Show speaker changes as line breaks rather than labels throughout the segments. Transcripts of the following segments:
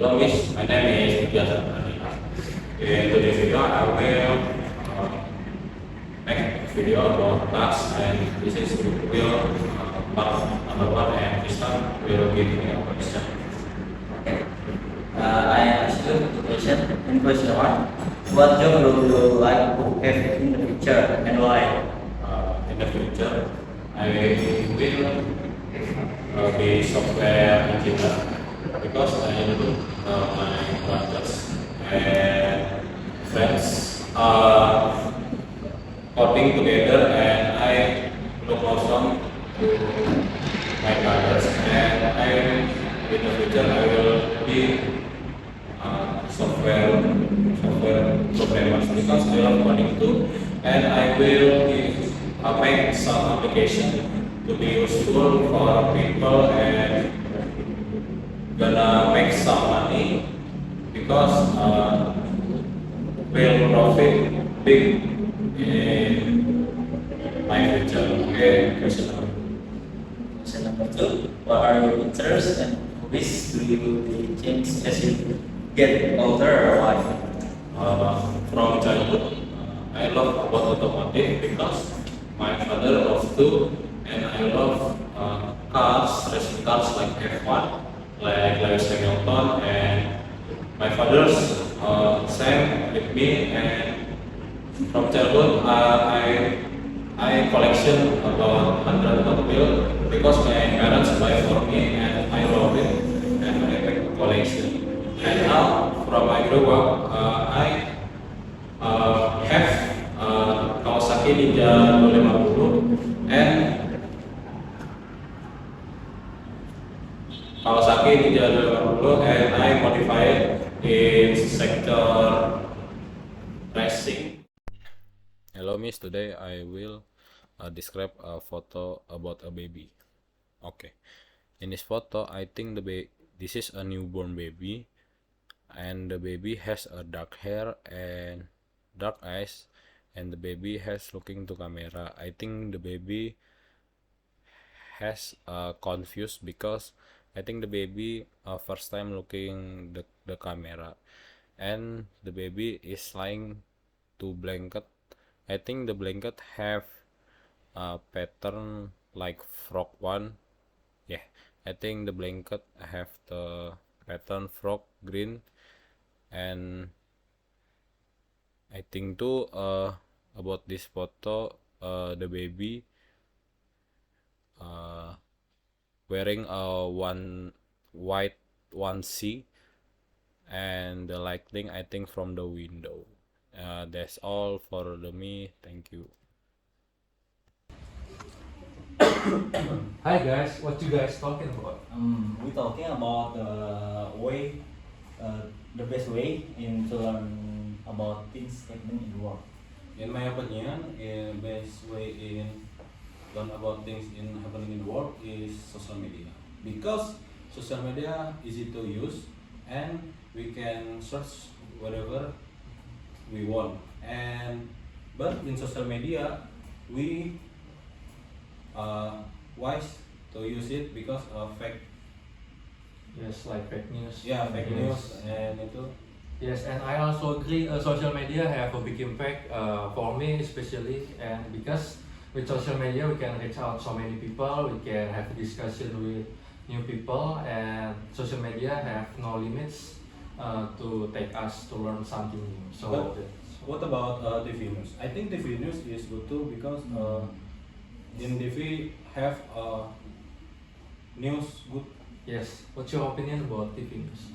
Hello Miss, my name is Tiasan. In today's video, I will make a video about tax, and this is will part number one, and this time will give me a question.
I ask you the question. In question one, what job would you like to have in the future and why?
In the future, I will be software engineer because I look my brothers and friends are coding together, and I look awesome to my brothers, and in the future I will be software programmers because I love coding too, and I will make some application to be useful for people and gonna make some money because will profit big in my future. Okay, question number.
Question number two, what are your interests and hobbies do you change as you get older or why?
From childhood, I love about automotive because my father loves too, and I love cars, racing cars like F1, like Lewis Hamilton, and my father's same with me. And from childhood, I collection about 100 Hot Wheels because my parents buy for me, and I love it, and I make a collection. And now, from I grew up, I have Kawasaki Ninja 250 and Kawasaki Ninja 250, and I modify it in sector racing.
Hello Miss, today I will describe a photo about a baby. Okay, in this photo I think this is a newborn baby, and the baby has a dark hair and dark eyes, and the baby has looking to camera. I think the baby has confused because I think the baby first time looking the camera, and the baby is lying to blanket. I think the blanket have a pattern like frog one. Yeah, I think the blanket have the pattern frog green, and I think too about this photo the baby wearing a one white onesie, and the lighting I think from the window. That's all for me. Thank you.
Hi guys, what you guys talking about?
We're talking about the best way in to learn about things happening in the world.
In my opinion, the best way in learn about things happening in the world is social media, because social media easy to use, and we can search whatever we want. And but in social media we wise to use it because of fake
Yes, like fake news.
fake news, and itu.
Yes, and I also agree. Social media have a big impact for me, especially, and because with social media we can reach out so many people, we can have a discussion with new people, and social media have no limits to take us to learn something new. So
But what about TV news? I think TV news is good too because in TV have news good.
yes, what's your opinion about TV news?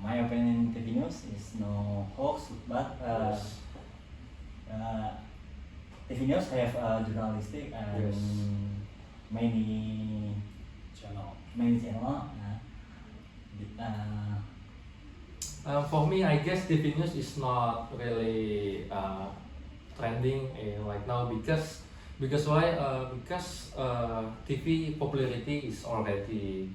My opinion, TV news is no hoax, but
Yes.
TV news have journalistic and
Yes.
many
Channel.
channel.
For me, I guess TV news is not really trending right now because why? Because TV popularity is already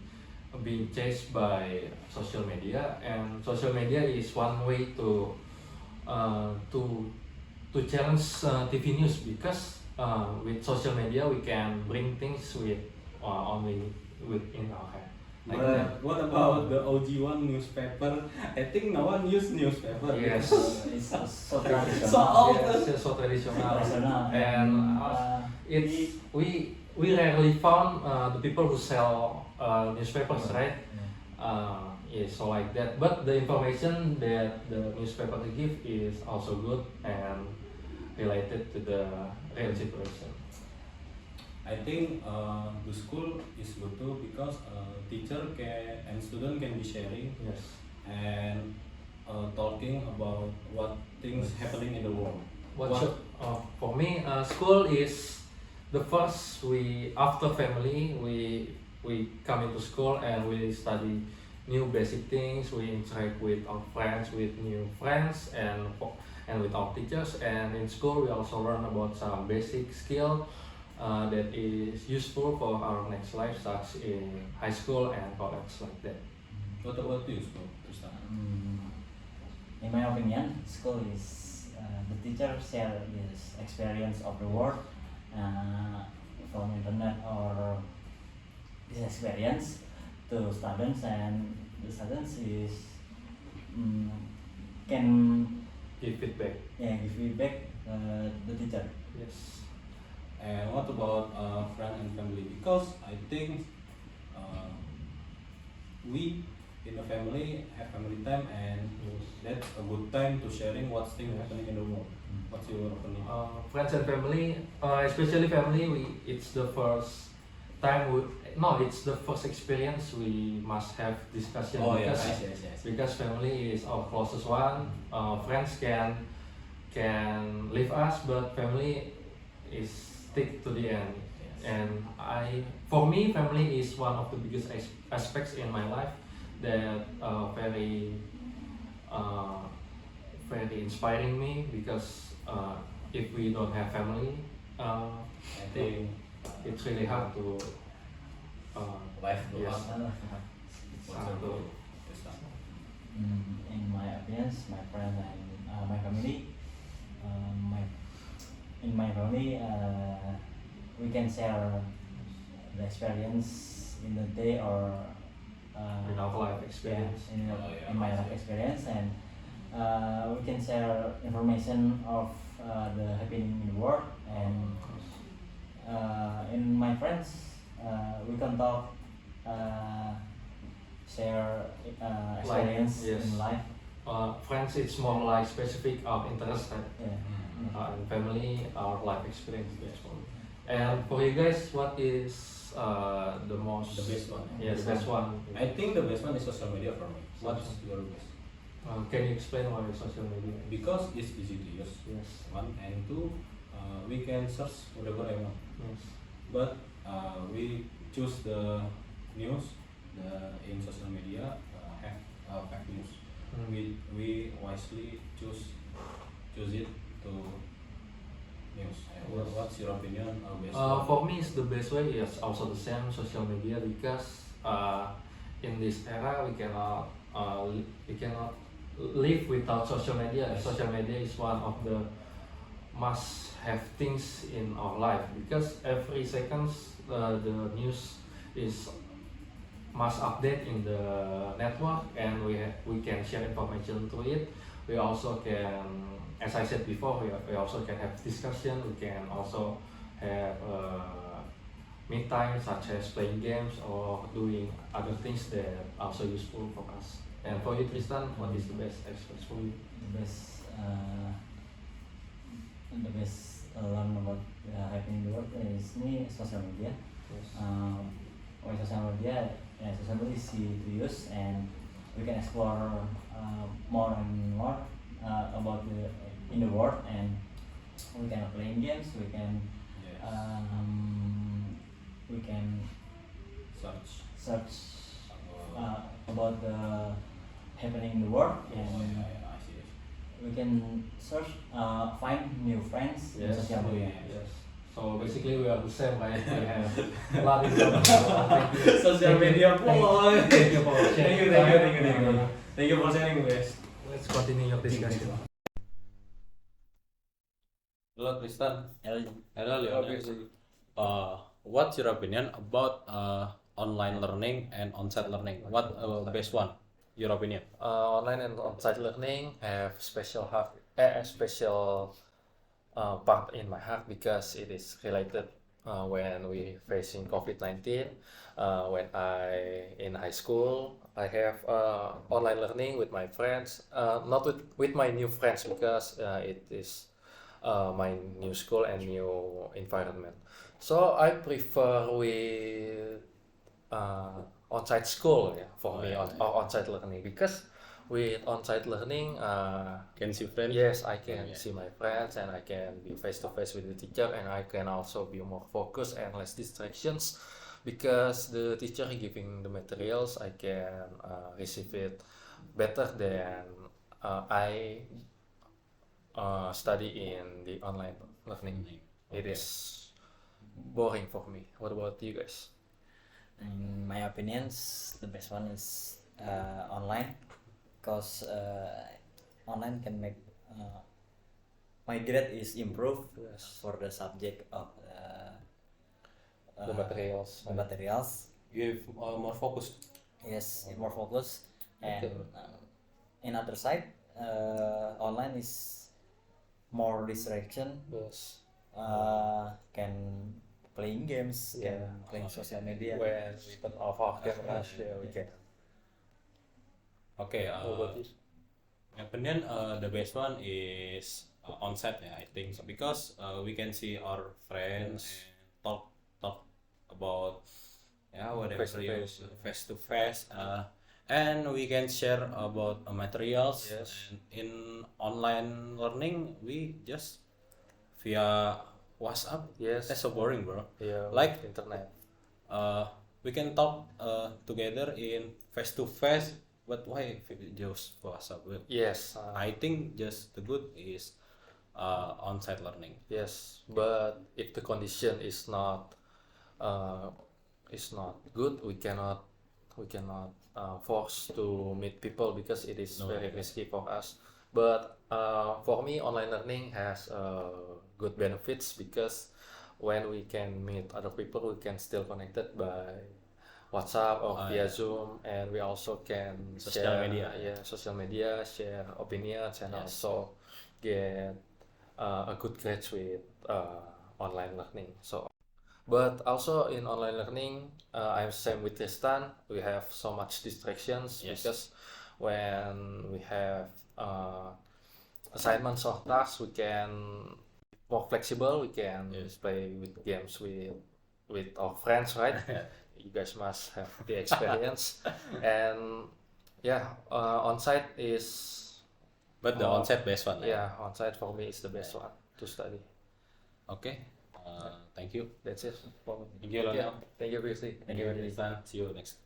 being chased by social media, and social media is one way to challenge TV news because with social media we can bring things with only within our head. like
But
that.
what about the OG1 newspaper? I think no one use newspaper.
Yes.
It's so traditional.
So old.
Yes, it's so traditional.
Traditional.
And it's we rarely found the people who sell newspapers, right? Yeah, so like that. But the information that the newspaper give is also good and related to the real situation.
I think the school is good too because teacher can and student can be sharing
Yes.
and talking about what things happening in the world.
For me, school is the first we after family we come into school and we study new basic things. We interact with our friends, with new friends, and with our teachers. And in school, we also learn about some basic skill that is useful for our next life, such in high school and college, like that.
What about you, school, Tristan?
In my opinion, school is the teacher share his experience of the world from internet or this experience to students, and the students is can
Give feedback.
give feedback the teacher.
Yes.
And what about friend and family? Because I think we in the family have family time, and that's a good time to sharing what's thing happening in the world. What's your opinion?
Friends and family, especially family, it's the first time it's the first experience we must have discussion
Oh yeah,
because
I see, I see, I see.
because family is our closest one. Friends can leave us, but family is stick to the end.
Yes.
And for me, family is one of the biggest aspects in my life that very inspiring me because if we don't have family,
I think
it's really hard to
life goes
yes.
on. What's
It's
your
hard to
opinion, Tristan?
In my opinions, my friend and my family, in my family, we can share the experience in the day or
in our life experience.
in my life experience, and we can share information of the happening in the world, and in my friends we can talk, share experience
yes.
in life.
Friends, it's more like specific of interest, right?
Yeah.
And family, our life experience. And for you guys, what is the most
The best one.
Yeah, the best one.
I think the best one is social media for me. What's your best?
Can you explain why social media?
Because it's easy to use.
Yes.
One and two, we can search whatever I want.
Yes.
But we choose the news in social media have fake news. We wisely choose it to news. What's your opinion or best?
For me, it's the best way. Yes, also the same social media because in this era we cannot live without social media.
Yes.
Social media is one of the must-have things in our life because every seconds the news is must update in the network, and we can share information through it. We also can, as I said before, we also can have discussion. We can also have me time such as playing games or doing other things that are also useful for us. And for you, Tristan, what is the best experience for you?
The best learn about happening in the world is me social media. With social media, social media is easy to use, and we can explore more and more about in the world, and we can play games. We can search about the happening in the world, and
I see.
we can search find new friends in social media.
Yes. So basically, we are the same, right? We have a lot of information.
Social media boy.
Thank you for sharing.
Thank you for sharing, guys.
Let's continue your discussion.
Hello, Tristan.
Hello.
Hello, Lionel. What's your opinion about online learning and on-site learning. What best one? Your opinion?
Online and on-site learning have special part in my heart because it is related when we facing COVID-19. When I in high school, I have online learning with my friends, not with my new friends because it is my new school and new environment. So I prefer with on-site school, yeah, for me, on-site learning, because with on-site learning,
Can see friends?
yes, I can see my friends and I can be face to face with the teacher, and I can also be more focused and less distractions because the teacher giving the materials, I can receive it better than I study in the online learning. It is boring for me. What about you guys?
In my opinions, the best one is online, because online can make my grade is improved
Yes.
for the subject of
The materials.
the materials.
You have more focused.
Yes, more focus. And
Okay.
in other side, online is more distraction.
Yes.
Can playing games,
Yeah.
can playing social media.
When we turn off our cameras, yeah, we can.
Okay.
What about you?
My opinion, the best one is on-site. Yeah, I think so, because we can see our friends and talk about whatever
Face-to-face,
you face to face, and we can share about materials.
Yes.
And in online learning, we just via WhatsApp.
Yes.
That's so boring, bro.
Yeah,
Like
internet.
we can talk together in face to face, but why just WhatsApp? Well,
Yes.
I think just the good is on-site learning.
Yes, but if the condition is not good, we cannot force to meet people because it is
No,
very
yeah.
risky for us. But for me, online learning has good benefits because when we can meet other people, we can still connected by WhatsApp or via
Yeah.
Zoom, and we also can
Social
share,
media.
social media, share opinions, and
Yes.
also get a good grades with online learning. So, but also in online learning, I'm same with Tristan. We have so much distractions
Yes.
because when we have assignments or tasks, we can more flexible. We can
Yes.
play with games with our friends, right? You guys must have the experience. And yeah, on-site is
But the on-site best one.
yeah, on-site for me is the best one to study.
Okay. Thank you.
That's it for me.
Thank you, Lionel.
Thank you, Christy.
Thank you, Tristan. See you next.